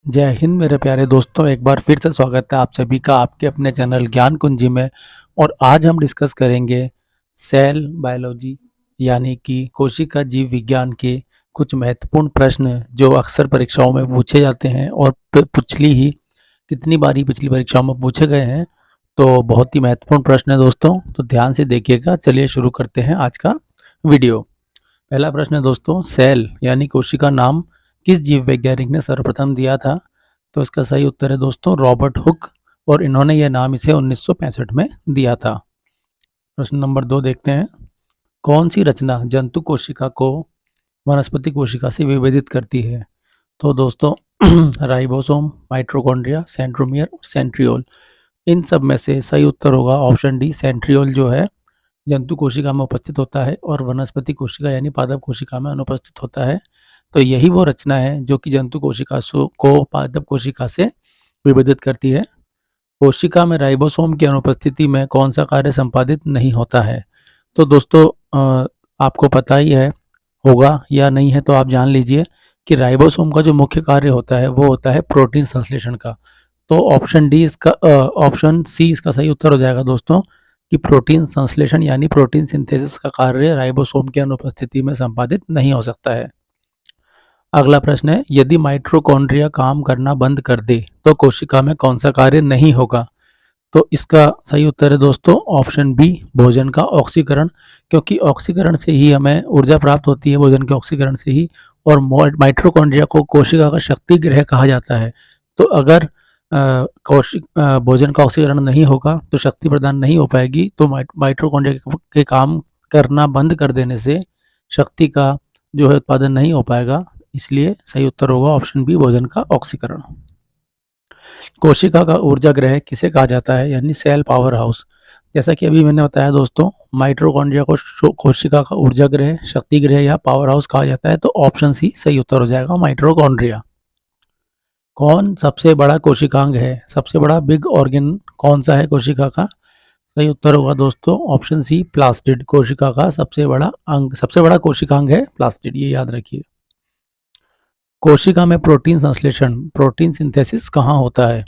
जय हिंद मेरे प्यारे दोस्तों, एक बार फिर से स्वागत है आप सभी का आपके अपने चैनल ज्ञान कुंजी में। और आज हम डिस्कस करेंगे सेल बायोलॉजी यानी कि कोशिका जीव विज्ञान के कुछ महत्वपूर्ण प्रश्न जो अक्सर परीक्षाओं में पूछे जाते हैं और कितनी बारी पिछली परीक्षाओं में पूछे गए हैं। तो बहुत ही महत्वपूर्ण प्रश्न है दोस्तों, तो ध्यान से देखिएगा। चलिए शुरू करते हैं आज का वीडियो। पहला प्रश्न है दोस्तों, सेल यानी कोशिका नाम किस जीव वैज्ञानिक ने सर्वप्रथम दिया था? तो इसका सही उत्तर है दोस्तों रॉबर्ट हुक, और इन्होंने यह नाम इसे 1965 में दिया था। प्रश्न नंबर 2 देखते हैं। कौन सी रचना जंतु कोशिका को वनस्पति कोशिका से विभेदित करती है? तो दोस्तों राइबोसोम, माइटोकॉन्ड्रिया, सेंट्रोमियर और सेंट्रियोल। इन सब में से सही उत्तर होगा ऑप्शन डी, सेंट्रियोल जो है जंतु कोशिका में उपस्थित होता है और वनस्पति कोशिका यानी पादप कोशिका में अनुपस्थित होता है। तो यही वो रचना है जो कि जंतु कोशिका को पादप कोशिका से विभेदित करती है। कोशिका में राइबोसोम की अनुपस्थिति में कौन सा कार्य संपादित नहीं होता है? तो दोस्तों आपको पता ही है होगा या नहीं है तो आप जान लीजिए कि राइबोसोम का जो मुख्य कार्य होता है वो होता है प्रोटीन संश्लेषण का। तो ऑप्शन सी इसका सही उत्तर हो जाएगा दोस्तों कि प्रोटीन संश्लेषण यानी प्रोटीन सिंथेसिस का कार्य राइबोसोम की अनुपस्थिति में संपादित नहीं हो सकता है। अगला प्रश्न है, यदि माइटोकॉन्ड्रिया काम करना बंद कर दे तो कोशिका में कौन सा कार्य नहीं होगा? तो इसका सही उत्तर है दोस्तों ऑप्शन बी, भोजन का ऑक्सीकरण। क्योंकि ऑक्सीकरण से ही हमें ऊर्जा प्राप्त होती है, भोजन के ऑक्सीकरण से ही। और माइटोकॉन्ड्रिया को कोशिका का शक्ति गृह कहा जाता है। तो अगर भोजन का ऑक्सीकरण नहीं होगा तो शक्ति प्रदान नहीं हो पाएगी। तो माइटोकॉन्ड्रिया के काम करना बंद कर देने से शक्ति का जो है उत्पादन नहीं हो पाएगा। इसलिए सही उत्तर होगा ऑप्शन बी, भोजन का ऑक्सीकरण। कोशिका का ऊर्जा गृह किसे कहा जाता है यानी सेल पावर हाउस? जैसा कि अभी मैंने बताया दोस्तों, माइटोकॉन्ड्रिया को कोशिका का ऊर्जा गृह, शक्ति गृह या पावर हाउस कहा जाता है। तो ऑप्शन सी सही उत्तर हो जाएगा, माइटोकॉन्ड्रिया। कौन सबसे बड़ा कोशिकांग है? सबसे बड़ा बिग ऑर्गन कौन सा है कोशिका का? सही उत्तर होगा दोस्तों ऑप्शन सी, प्लास्टिड। कोशिका का सबसे बड़ा कोशिकांग है प्लास्टिड, ये याद रखिए। कोशिका में प्रोटीन संश्लेषण, प्रोटीन सिंथेसिस कहाँ होता है?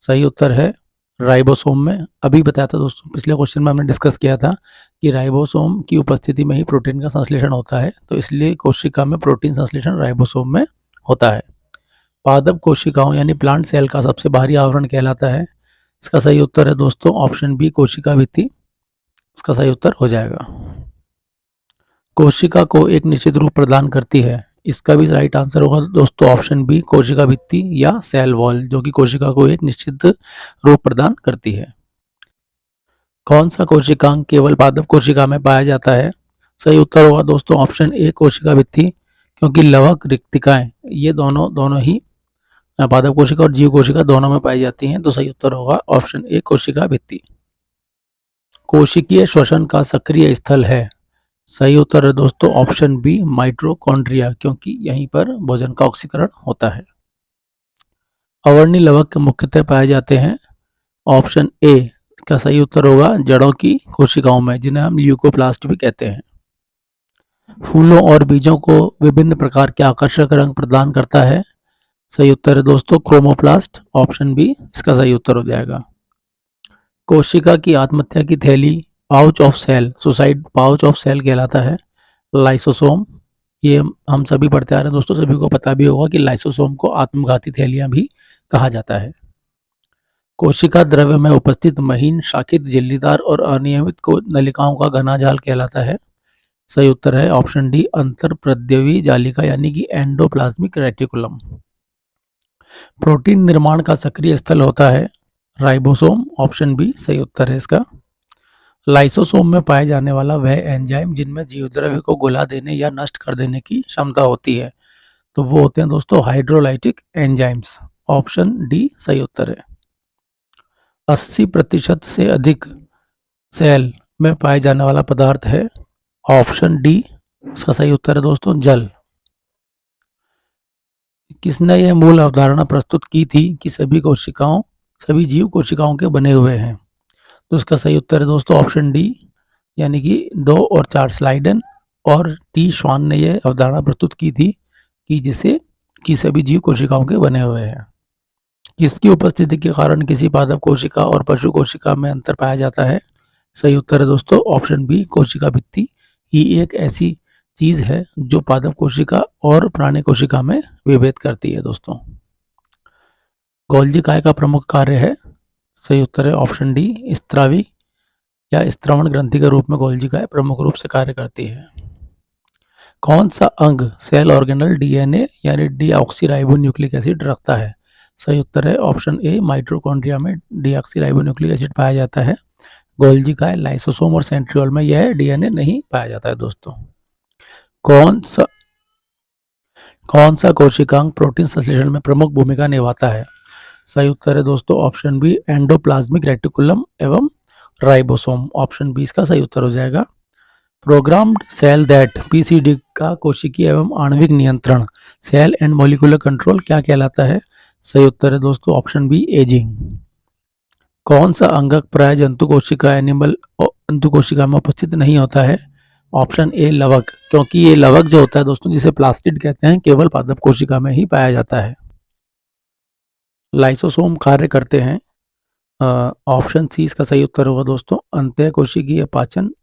सही उत्तर है राइबोसोम में। अभी बताया था दोस्तों, पिछले क्वेश्चन में हमने डिस्कस किया था कि राइबोसोम की उपस्थिति में ही प्रोटीन का संश्लेषण होता है। तो इसलिए कोशिका में प्रोटीन संश्लेषण राइबोसोम में होता है। पादप कोशिकाओं यानी प्लांट सेल का सबसे बाहरी आवरण कहलाता है। इसका सही उत्तर है दोस्तों ऑप्शन बी, कोशिका भित्ति। इसका सही उत्तर हो जाएगा। कोशिका को एक निश्चित रूप प्रदान करती है, इसका भी राइट आंसर होगा दोस्तों ऑप्शन बी, कोशिका भित्ति या सेल वॉल, जो कि कोशिका को एक निश्चित रूप प्रदान करती है। कौन सा कोशिकांग केवल पादप कोशिका में पाया जाता है? सही उत्तर होगा दोस्तों ऑप्शन ए, कोशिका भित्ति। क्योंकि लवक रिक्तिकाएं ये दोनों ही पादप कोशिका और जीव कोशिका दोनों में पाई जाती हैं। तो सही उत्तर होगा ऑप्शन ए, कोशिका भित्ति। कोशिकीय श्वसन का सक्रिय स्थल है? सही उत्तर है दोस्तों ऑप्शन बी, माइटोकॉन्ड्रिया। क्योंकि यहीं पर भोजन का ऑक्सीकरण होता है। अवर्णी लवक मुख्यतः पाए जाते हैं। ऑप्शन ए का सही उत्तर होगा जड़ों की कोशिकाओं में, जिन्हें हम ल्यूकोप्लास्ट भी कहते हैं। फूलों और बीजों को विभिन्न प्रकार के आकर्षक रंग प्रदान करता है। सही उत्तर है दोस्तों क्रोमोप्लास्ट, ऑप्शन बी इसका सही उत्तर हो जाएगा। कोशिका की आत्महत्या की थैली, pouch of cell, suicide pouch of cell कहलाता है। लाइसोसोम, ये हम सभी पढ़ते आ रहे हैं दोस्तों, सभी को पता भी होगा कि लाइसोसोम को आत्मघाती थैलियां भी कहा जाता है। कोशिका द्रव्य में उपस्थित महीन, शाखित, झिल्लीदार और अनियमित को नलिकाओं का घना जाल कहलाता है। सही उत्तर है ऑप्शन डी, अंतरप्रद्यवी जालिका यानी कि एंडोप्लाज्मिक रेटिकुलम। प्रोटीन निर्माण का सक्रिय स्थल होता है राइबोसोम, ऑप्शन बी सही उत्तर है इसका। लाइसोसोम में पाए जाने वाला वह एंजाइम जिनमें जीवद्रव्य को घुला देने या नष्ट कर देने की क्षमता होती है, तो वो होते हैं दोस्तों हाइड्रोलाइटिक एंजाइम्स, ऑप्शन डी सही उत्तर है। 80% से अधिक सेल में पाए जाने वाला पदार्थ है, ऑप्शन डी इसका सही उत्तर है दोस्तों जल। किसने यह मूल अवधारणा प्रस्तुत की थी कि सभी जीव कोशिकाओं के बने हुए हैं? तो इसका सही उत्तर है दोस्तों ऑप्शन डी, यानी कि 2 और 4 स्लाइडन और टी श्वान ने यह अवधारणा प्रस्तुत की थी कि की सभी जीव कोशिकाओं के बने हुए हैं। किसकी उपस्थिति के कारण किसी पादप कोशिका और पशु कोशिका में अंतर पाया जाता है? सही उत्तर है दोस्तों ऑप्शन बी, कोशिका भित्ति ही एक ऐसी चीज है जो पादप कोशिका और प्राणी कोशिका में विभेद करती है दोस्तों। गोल्जी काय का प्रमुख कार्य है? सही उत्तर है ऑप्शन डी, स्त्रावी या स्त्रवण ग्रंथि के रूप में गोल्जी काय प्रमुख रूप से कार्य करती है। कौन सा अंग सेल ऑर्गेनल डीएनए यानी डीऑक्सीराइबोन्यूक्लिक एसिड रखता है? सही उत्तर है ऑप्शन ए, माइटोकॉन्ड्रिया में डीऑक्सीराइबोन्यूक्लिक एसिड पाया जाता है। गोल्जी काय, लाइसोसोम और सेंट्रियोल में यह डीएनए नहीं पाया जाता है दोस्तों। कौन सा कोशिकांग प्रोटीन संश्लेषण में प्रमुख भूमिका निभाता है? सही उत्तर है दोस्तों ऑप्शन बी, एंडोप्लाज्मिक रेटिकुलम एवं राइबोसोम। ऑप्शन बी इसका सही उत्तर हो जाएगा। प्रोग्राम्ड सेल दैट, पीसीडी का कोशिकीय एवं आणविक नियंत्रण, सेल एंड मॉलिक्यूलर कंट्रोल क्या कहलाता है? सही उत्तर है दोस्तों ऑप्शन बी, एजिंग। कौन सा अंगक प्राय जंतु कोशिका में उपस्थित नहीं होता है? ऑप्शन ए, लवक, क्योंकि ये लवक जो होता है दोस्तों जिसे प्लास्टिड कहते हैं केवल पादप कोशिका में ही पाया जाता है। लाइसोसोम कार्य करते हैं, ऑप्शन सी इसका सही उत्तर होगा दोस्तों, अंतः कोशिकीय पाचन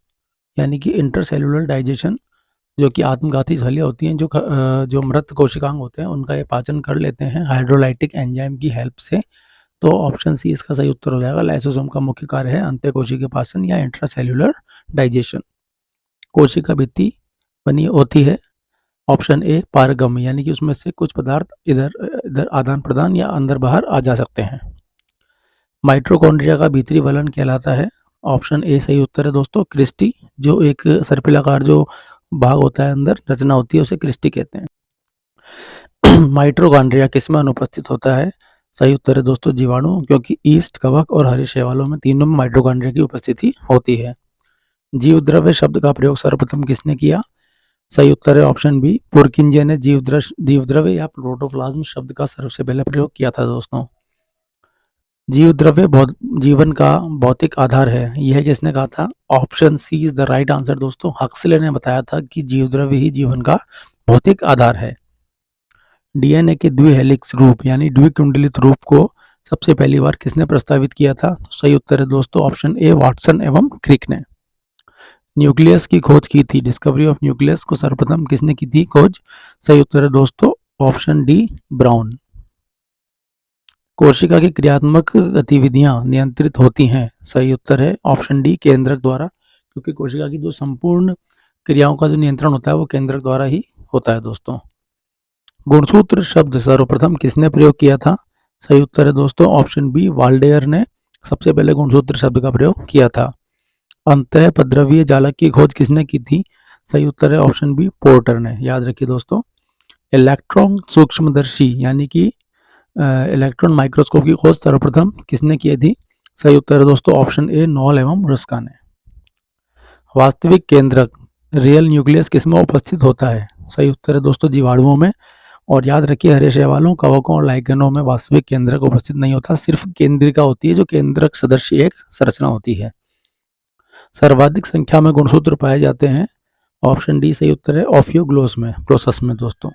यानी कि इंटरसेलुलर डाइजेशन, जो कि आत्मघाती झिल्लियां होती हैं जो मृत कोशिकांग होते हैं उनका ये पाचन कर लेते हैं हाइड्रोलाइटिक एंजाइम की हेल्प से। तो ऑप्शन सी इसका सही उत्तर हो जाएगा। लाइसोसोम का मुख्य कार्य है अंतः कोशिकीय पाचन या इंट्रासेल्युलर डाइजेशन। कोशिका भित्ति बनी होती है, ऑप्शन ए, पारगम्य, यानी कि उसमें से कुछ पदार्थ इधर इधर आदान प्रदान या अंदर बाहर आ जा सकते हैं। माइटोकॉन्ड्रिया का भीतरी वलन कहलाता है, ऑप्शन ए सही उत्तर है दोस्तों, क्रिस्टी, जो एक सर्पिलाकार जो भाग होता है अंदर रचना होती है उसे क्रिस्टी कहते हैं। माइटोकॉन्ड्रिया किसमें अनुपस्थित होता है? सही उत्तर है दोस्तों, जीवाणु, क्योंकि ईस्ट, कवक और हरे शैवालों में तीनों में माइटोकॉन्ड्रिया की उपस्थिति होती है। जीव द्रव्य शब्द का प्रयोग सर्वप्रथम किसने किया? सही उत्तर है ऑप्शन बी, पुरकिंजे ने जीव द्रव्य या प्रोटोप्लाज्म शब्द का सबसे पहले प्रयोग किया था दोस्तों। जीव द्रव्य जीवन का भौतिक आधार है, यह किसने कहा था? Option C is the right answer दोस्तों, हक्सले ने बताया था कि जीव द्रव्य ही जीवन का भौतिक आधार है। डीएनए के द्विहेलिक्स रूप यानी द्विकुंडलित रूप को सबसे पहली बार किसने प्रस्तावित किया था? तो सही उत्तर है दोस्तों ऑप्शन ए, वाटसन एवं क्रिक ने। न्यूक्लियस की खोज की थी, डिस्कवरी ऑफ न्यूक्लियस को सर्वप्रथम किसने की थी खोज? सही उत्तर है दोस्तों ऑप्शन डी, ब्राउन। कोशिका की क्रियात्मक गतिविधियां नियंत्रित होती हैं, सही उत्तर है ऑप्शन डी, केंद्रक द्वारा, क्योंकि कोशिका की जो संपूर्ण क्रियाओं का जो नियंत्रण होता है वो केंद्रक द्वारा ही होता है दोस्तों। गुणसूत्र शब्द सर्वप्रथम किसने प्रयोग किया था? सही उत्तर है दोस्तों ऑप्शन बी, वाल्डेयर ने सबसे पहले गुणसूत्र शब्द का प्रयोग किया था। अंतःपद्रवीय जालक की खोज किसने की थी? सही उत्तर है ऑप्शन बी, पोर्टर ने। याद रखिए दोस्तों। इलेक्ट्रॉन सूक्ष्मदर्शी यानी कि इलेक्ट्रॉन माइक्रोस्कोप की खोज सर्वप्रथम किसने की थी? सही उत्तर है दोस्तों ऑप्शन ए, नॉल एवं रस्का ने। वास्तविक केंद्रक रियल न्यूक्लियस किसमें उपस्थित होता है? सही उत्तर है दोस्तों, जीवाणुओं में। और याद रखिए हरे शैवालों, कवकों और लाइकेनों में वास्तविक केंद्रक उपस्थित नहीं होता, सिर्फ केंद्रिका होती है जो केंद्रक सदृश एक संरचना होती है। सर्वाधिक संख्या में गुणसूत्र पाए जाते हैं, ऑप्शन डी सही उत्तर है, ओफियोग्लोसस में दोस्तों।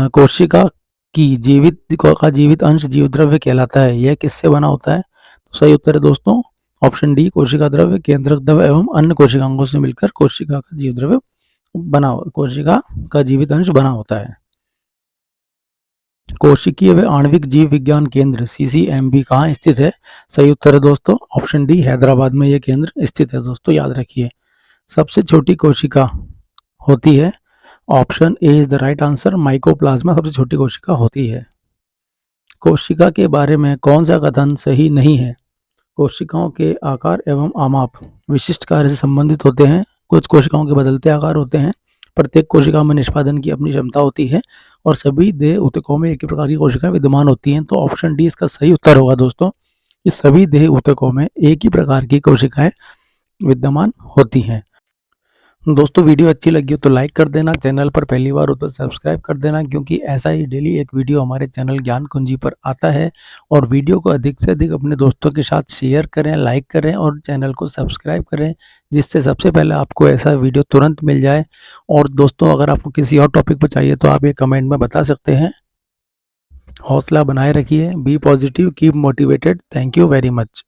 कोशिका की जीवित अंश जीव द्रव्य कहलाता है, यह किससे बना होता है? तो सही उत्तर है दोस्तों ऑप्शन डी, कोशिका द्रव्य, केंद्रक द्रव्य एवं अन्य कोशिकांगों से मिलकर कोशिका का जीव द्रव्य कोशिका का जीवित अंश बना होता है। कोशिकीय व आणविक जीव विज्ञान केंद्र CCMB कहाँ स्थित है? सही उत्तर है दोस्तों ऑप्शन डी, हैदराबाद में यह केंद्र स्थित है दोस्तों, याद रखिए। सबसे छोटी कोशिका होती है, option A is the right answer, mycoplasma सबसे छोटी कोशिका होती है। कोशिका के बारे में कौन सा कथन सही नहीं है? कोशिकाओं के आकार एवं आमाप विशिष्ट कार्य से संबंधित होते हैं, कुछ कोशिकाओं के बदलते आकार होते हैं, प्रत्येक कोशिका में निष्पादन की अपनी क्षमता होती है और सभी देह ऊतकों में एक ही प्रकार की कोशिकाएं विद्यमान होती हैं। तो ऑप्शन डी इसका सही उत्तर होगा दोस्तों, कि सभी देह ऊतकों में एक ही प्रकार की कोशिकाएं विद्यमान होती हैं। दोस्तों वीडियो अच्छी लगी हो तो लाइक कर देना, चैनल पर पहली बार हो तो सब्सक्राइब कर देना, क्योंकि ऐसा ही डेली एक वीडियो हमारे चैनल ज्ञान कुंजी पर आता है। और वीडियो को अधिक से अधिक अपने दोस्तों के साथ शेयर करें, लाइक करें और चैनल को सब्सक्राइब करें, जिससे सबसे पहले आपको ऐसा वीडियो तुरंत मिल जाए। और दोस्तों अगर आपको किसी और टॉपिक पर चाहिए तो आप ये कमेंट में बता सकते हैं। हौसला बनाए रखिए, be positive, keep motivated. Thank you very much.